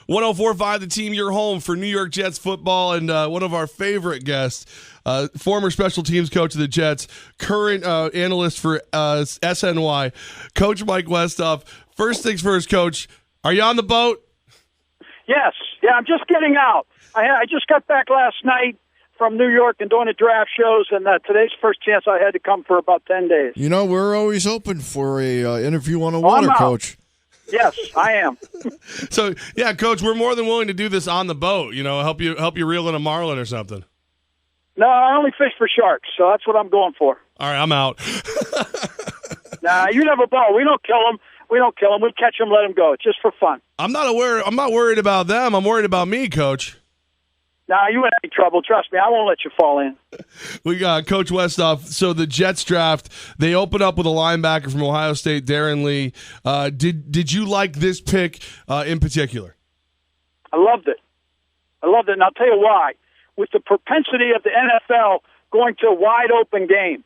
104.5 The Team, your home for New York Jets football, and one of our favorite guests, former special teams coach of the Jets, current analyst for SNY, Coach Mike Westoff. First things first, Coach, are you on the boat? Yes. Yeah, I'm just getting out. I just got back last night from New York and doing the draft shows, and today's first chance I had to come for about 10 days. You know, we're always open for a interview on the water, Coach. Yes, I am. So, yeah, Coach, we're more than willing to do this on the boat. You know, help you reel in a marlin or something. No, I only fish for sharks, so that's what I'm going for. All right, I'm out. Nah, you have a ball. We don't kill them. We catch them, let them go. It's just for fun. I'm not worried about them. I'm worried about me, Coach. Nah, you ain't any trouble. Trust me, I won't let you fall in. We got Coach Westoff. So the Jets draft, they open up with a linebacker from Ohio State, Darren Lee. Did you like this pick in particular? I loved it, and I'll tell you why. With the propensity of the NFL going to a wide-open game,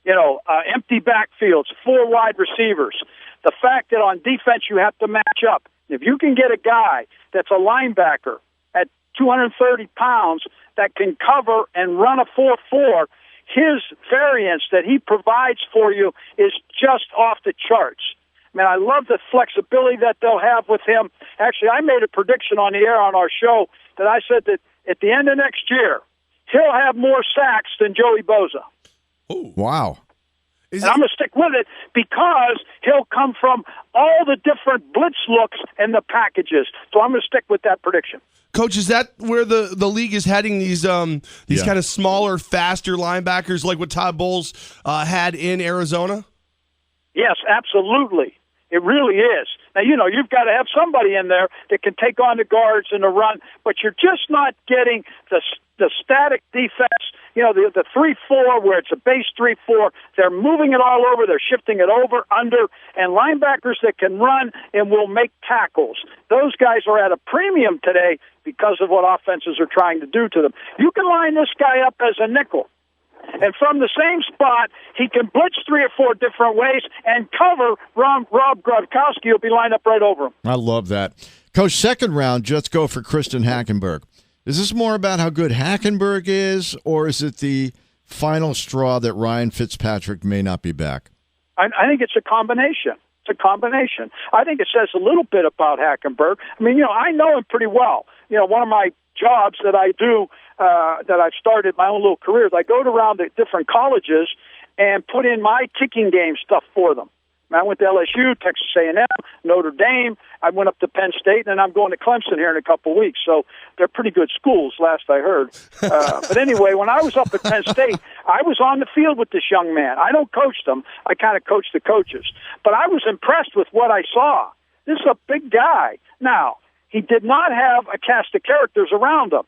empty backfields, 4 wide receivers, the fact that on defense you have to match up. If you can get a guy that's a linebacker at 230 pounds that can cover and run a 4-4, his variance that he provides for you is just off the charts. Man, I love the flexibility that they'll have with him. Actually, I made a prediction on the air on our show that I said that at the end of next year, he'll have more sacks than Joey Bosa. Oh, wow. And I'm going to stick with it because he'll come from all the different blitz looks and the packages. So I'm going to stick with that prediction. Coach, is that where the league is heading? These kind of smaller, faster linebackers like what Todd Bowles had in Arizona? Yes, absolutely. It really is. Now, you've got to have somebody in there that can take on the guards and the run, but you're just not getting the static defense, the 3-4 where it's a base 3-4. They're moving it all over. They're shifting it over, under, and linebackers that can run and will make tackles. Those guys are at a premium today because of what offenses are trying to do to them. You can line this guy up as a nickel. And from the same spot, he can blitz 3 or 4 different ways and cover. Rob Gronkowski will be lined up right over him. I love that. Coach, second round, Jets go for Christian Hackenberg. Is this more about how good Hackenberg is, or is it the final straw that Ryan Fitzpatrick may not be back? I think it's a combination. I think it says a little bit about Hackenberg. I mean, I know him pretty well. One of my jobs that I do, that I've started my own little career, is I go around to different colleges and put in my kicking game stuff for them. I went to LSU, Texas A&M, Notre Dame. I went up to Penn State, and I'm going to Clemson here in a couple of weeks. So they're pretty good schools, last I heard. But anyway, when I was up at Penn State, I was on the field with this young man. I don't coach them. I kind of coach the coaches. But I was impressed with what I saw. This is a big guy. Now, he did not have a cast of characters around him.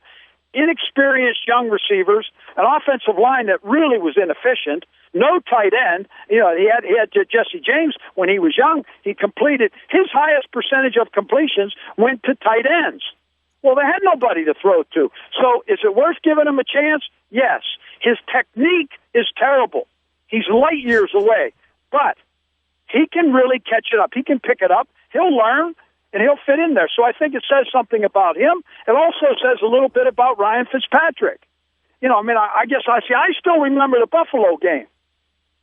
Inexperienced young receivers, an offensive line that really was inefficient, no tight end. He had Jesse James when he was young. He completed his highest percentage of completions went to tight ends. Well, they had nobody to throw to. So is it worth giving him a chance? Yes. His technique is terrible. He's light years away, but he can really catch it up. He can pick it up. He'll learn. And he'll fit in there. So I think it says something about him. It also says a little bit about Ryan Fitzpatrick. I guess I still remember the Buffalo game.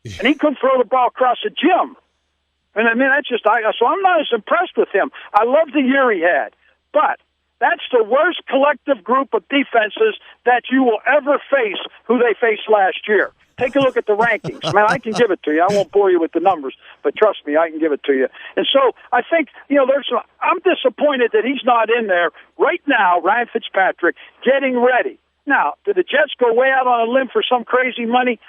And he couldn't throw the ball across the gym. And so I'm not as impressed with him. I love the year he had. But that's the worst collective group of defenses that you will ever face who they faced last year. Take a look at the rankings. I can give it to you. I won't bore you with the numbers, but trust me, I can give it to you. And so I think, I'm disappointed that he's not in there right now, Ryan Fitzpatrick, getting ready. Now, did the Jets go way out on a limb for some crazy money?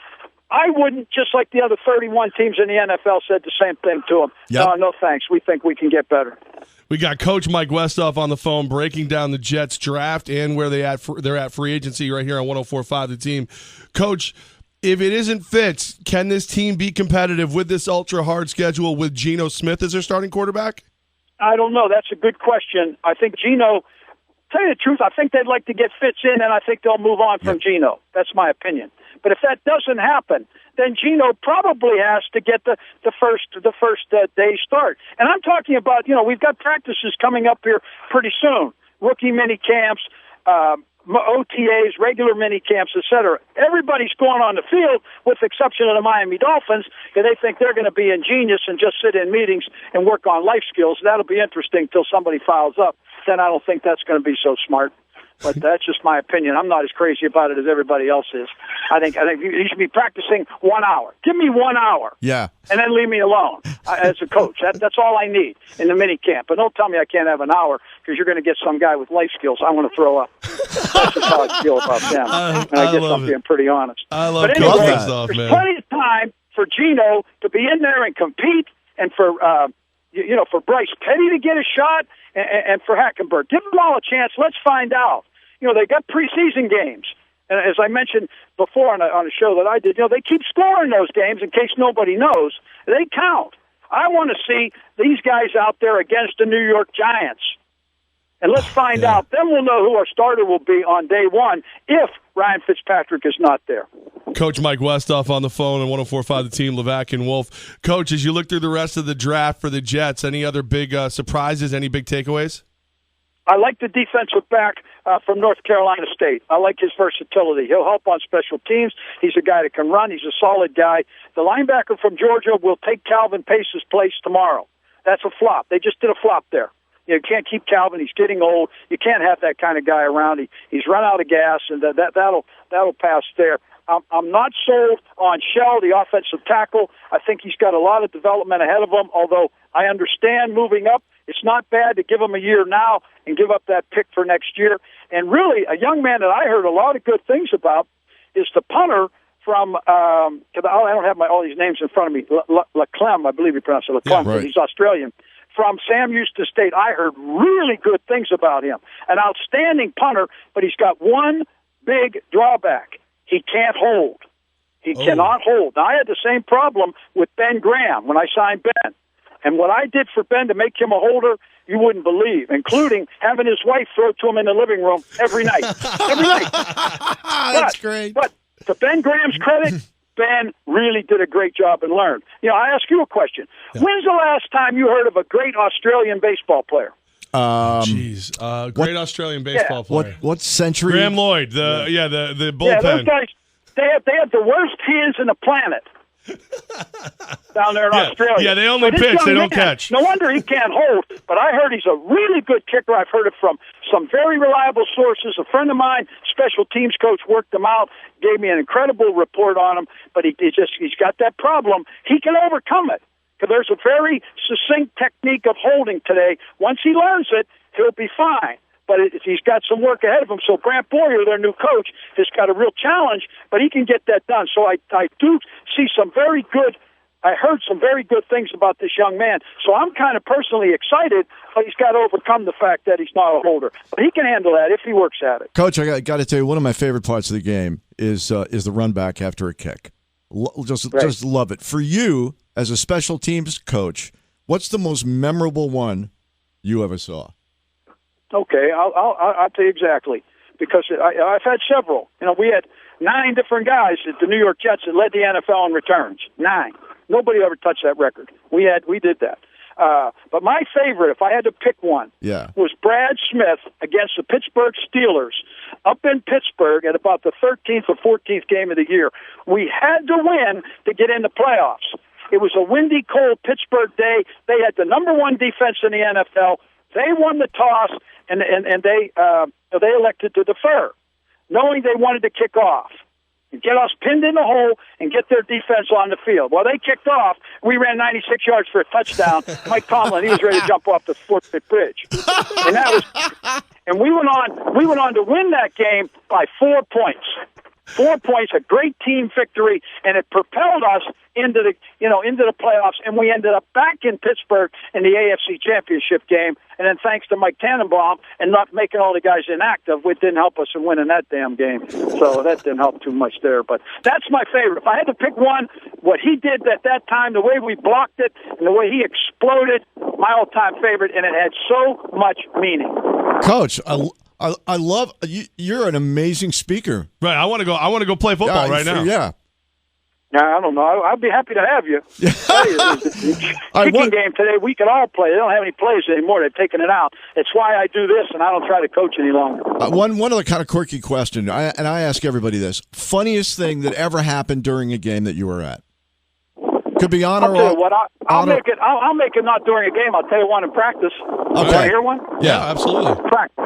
I wouldn't, just like the other 31 teams in the NFL said the same thing to him. Yep. No thanks. We think we can get better. We got Coach Mike Westoff on the phone breaking down the Jets draft and where they're at free agency right here on 104.5 The Team. Coach, if it isn't Fitz, can this team be competitive with this ultra-hard schedule with Geno Smith as their starting quarterback? I don't know. That's a good question. I think Geno tell you the truth, I think they'd like to get Fitz in, and I think they'll move on from Geno. That's my opinion. But if that doesn't happen, then Geno probably has to get the first day start. And I'm talking about, we've got practices coming up here pretty soon, rookie mini camps, OTAs, regular mini camps, etc. Everybody's going on the field, with the exception of the Miami Dolphins, because they think they're going to be ingenious and just sit in meetings and work on life skills. That'll be interesting till somebody fouls up. Then I don't think that's going to be so smart. But that's just my opinion. I'm not as crazy about it as everybody else is. I think you should be practicing 1 hour. Give me 1 hour. Yeah. And then leave me alone as a coach. That's all I need in the mini camp. But don't tell me I can't have an hour, because you're going to get some guy with life skills. I want to throw up. That's just how I feel about them. And I guess I'm being pretty honest. I love but anyway, Westoff, there's plenty of time for Geno to be in there and compete, and for for Bryce Petty to get a shot, and for Hackenberg. Give them all a chance. Let's find out. They got preseason games. And as I mentioned before on a show that I did, they keep scoring those games in case nobody knows. They count. I want to see these guys out there against the New York Giants. And let's find out. Then we'll know who our starter will be on day one if Ryan Fitzpatrick is not there. Coach Mike Westoff on the phone on 104.5 The Team, Levack and Wolf. Coach, as you look through the rest of the draft for the Jets, any other big surprises, any big takeaways? I like the defensive back from North Carolina State. I like his versatility. He'll help on special teams. He's a guy that can run. He's a solid guy. The linebacker from Georgia will take Calvin Pace's place tomorrow. That's a flop. They just did a flop there. You can't keep Calvin. He's getting old. You can't have that kind of guy around. He's run out of gas, and that'll pass there. I'm not sold on Shell, the offensive tackle. I think he's got a lot of development ahead of him, although I understand moving up. It's not bad to give him a year now and give up that pick for next year. And really, a young man that I heard a lot of good things about is the punter from, I don't have all these names in front of me, Leclerc, I believe you pronounce it, Leclerc, right. He's Australian. From Sam Houston State, I heard really good things about him. An outstanding punter, but he's got one big drawback. He can't hold. He cannot hold. Now, I had the same problem with Ben Graham when I signed Ben. And what I did for Ben to make him a holder, you wouldn't believe, including having his wife throw it to him in the living room every night. Every night. That's great. But to Ben Graham's credit, Ben really did a great job and learned. I ask you a question. Yeah. When's the last time you heard of a great Australian baseball player? Great Australian baseball player. What century? Graham Lloyd, the bullpen. Yeah, those guys, they have the worst hands in the planet down there in Australia. Yeah, they only pitch, they don't catch. No wonder he can't hold, but I heard he's a really good kicker. I've heard it from some very reliable sources. A friend of mine, special teams coach, worked him out, gave me an incredible report on him, but he's got that problem. He can overcome it. There's a very succinct technique of holding today. Once he learns it, he'll be fine. But he's got some work ahead of him. So Brant Boyer, their new coach, has got a real challenge, but he can get that done. So I do see I heard some very good things about this young man. So I'm kind of personally excited, but he's got to overcome the fact that he's not a holder. But he can handle that if he works at it. Coach, I got to tell you, one of my favorite parts of the game is the run back after a kick. Just love it. For you, as a special teams coach, what's the most memorable one you ever saw? Okay, I'll tell you exactly, because I've had several. We had 9 different guys at the New York Jets that led the NFL in returns. 9. Nobody ever touched that record. We did that. But my favorite, if I had to pick one, was Brad Smith against the Pittsburgh Steelers up in Pittsburgh at about the 13th or 14th game of the year. We had to win to get in the playoffs. It was a windy, cold Pittsburgh day. They had the number 1 defense in the NFL. They won the toss, and they elected to defer, knowing they wanted to kick off and get us pinned in the hole and get their defense on the field. Well, they kicked off. We ran 96 yards for a touchdown. Mike Tomlin, he was ready to jump off the Fort Pitt Bridge, and we went on to win that game by 4 points. 4 points, a great team victory, and it propelled us into the playoffs, and we ended up back in Pittsburgh in the AFC Championship game. And then thanks to Mike Tannenbaum and not making all the guys inactive, it didn't help us in winning that damn game. So that didn't help too much there. But that's my favorite. If I had to pick one, what he did at that time, the way we blocked it, and the way he exploded, my all-time favorite, and it had so much meaning. Coach, I love you. You're an amazing speaker. Right. I want to go play football right now. Yeah. I don't know. I'd be happy to have you. Kicking game today, we could all play. They don't have any plays anymore. They've taken it out. It's why I do this, and I don't try to coach any longer. One other kind of quirky question, I ask everybody this: funniest thing that ever happened during a game that you were at? Could be on or off. I'll make it not during a game. I'll tell you one in practice. Okay. You want to hear one? Yeah, absolutely. Practice.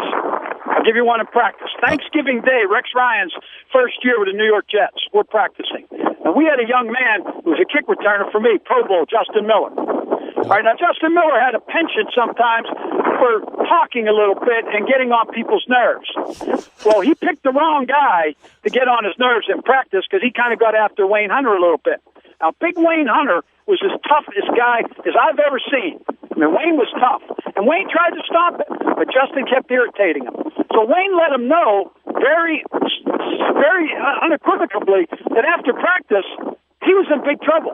I'll give you one in practice. Thanksgiving Day, Rex Ryan's first year with the New York Jets. We're practicing. And we had a young man who was a kick returner for me, Pro Bowl, Justin Miller. All right, now Justin Miller had a penchant sometimes for talking a little bit and getting on people's nerves. Well, he picked the wrong guy to get on his nerves in practice because he kind of got after Wayne Hunter a little bit. Now, Big Wayne Hunter was as tough as guy as I've ever seen. I mean, Wayne was tough. And Wayne tried to stop it, but Justin kept irritating him. So Wayne let him know very unequivocally that after practice, he was in big trouble.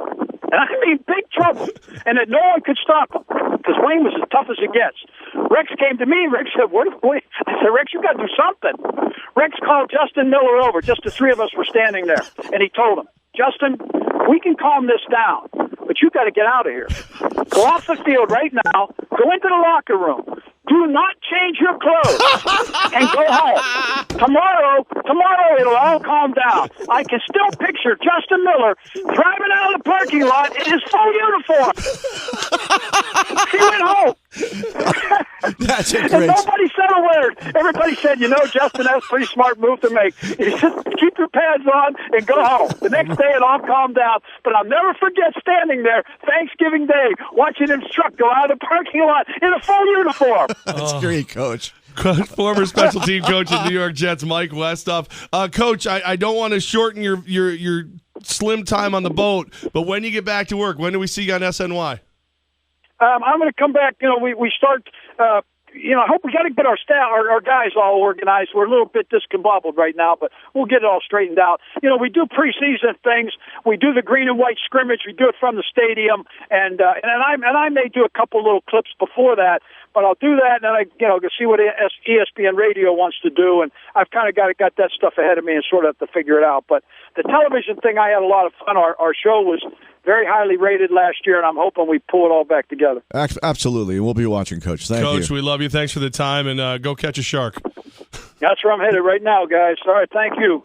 And I mean big trouble. And that no one could stop him because Wayne was as tough as it gets. Rex came to me. Rex said, "What? I said, Rex, you got to do something." Rex called Justin Miller over. Just the three of us were standing there. And he told him, "Justin, we can calm this down, but you got to get out of here. Go off the field right now. Go into the locker room. Do not change your clothes and go home. Tomorrow it'll all calm down." I can still picture Justin Miller driving out of the parking lot in his full uniform. He went home. That's a And great. nobody said a word. Everybody said, Justin, that's a pretty smart move to make. You just keep your pads on and go home. The next day it all calmed down. But I'll never forget standing there Thanksgiving Day watching his truck go out of the parking lot in a full uniform. That's great, Coach. Former special team coach of the New York Jets, Mike Westoff. Coach, I don't want to shorten your slim time on the boat, but when you get back to work, when do we see you on SNY? I'm going to come back. We start. I hope we got to get our staff, our guys all organized. We're a little bit discombobbled right now, but we'll get it all straightened out. We do preseason things. We do the green and white scrimmage. We do it from the stadium, and I may do a couple little clips before that. But I'll do that, and then I see what ESPN Radio wants to do, and I've kind of got that stuff ahead of me and sort of have to figure it out. But the television thing, I had a lot of fun. Our show was very highly rated last year, and I'm hoping we pull it all back together. Absolutely. We'll be watching, Coach. Thank you. Coach, we love you. Thanks for the time, and go catch a shark. That's where I'm headed right now, guys. All right, thank you.